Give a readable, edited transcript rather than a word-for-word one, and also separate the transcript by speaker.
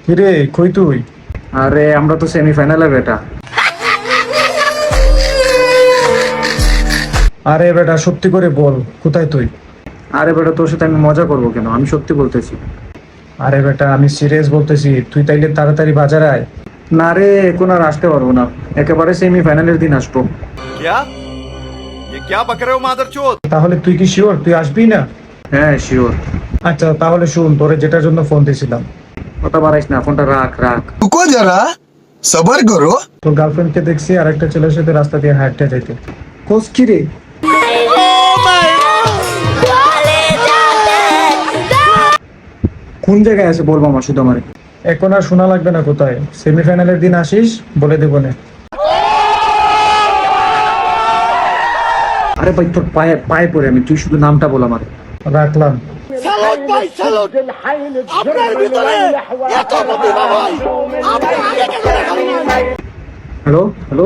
Speaker 1: কিরে কই তুই?
Speaker 2: আরে আমরা তো সেমিফাইনালে বেটা।
Speaker 1: আরে বেটা সত্যি করে বল, কোথায় তুই?
Speaker 2: আরে বেটা তোর সাথে আমি মজা করবো কেন, আমি সত্যি বলতেছি।
Speaker 1: আরে বেটা আমি সিরিয়াস বলতেছি, তুই তাইলে তাড়াতাড়ি বাজার আয়।
Speaker 2: না রে, এখন আর আসতে পারবো না, একেবারে সেমিফাইনালের দিন আসবো।
Speaker 3: क्या ये क्या बक रहे हो मादरचोद।
Speaker 1: তাহলে তুই কি শিওর তুই আসবি না?
Speaker 2: হ্যাঁ শিওর।
Speaker 1: আচ্ছা তাহলে শুন, তোরে যেটার জন্য ফোন দিয়েছিলাম।
Speaker 2: কথা বাড়াইস না, ফোনটা রাখ রাখ।
Speaker 4: रुको जरा सबर करो।
Speaker 1: তোর গার্লফ্রেন্ডকে দেখছি আর একটা ছেলের সাথে রাস্তা দিয়ে হাঁটতে যাইতে। কোস কি রে?
Speaker 2: কোন জায়গায় আছে বলবো আমার, শুধু আমারে।
Speaker 1: এখন আর শোনা লাগবে না কোথায়, সেমিফাইনালের দিন আসিস, বলে দেবো না।
Speaker 2: আরে ভাই তোর পায়ে পায়ে পড়ে আমি, তুই শুধু নামটা বল আমার।
Speaker 1: রাখলাম।
Speaker 2: Hello hello.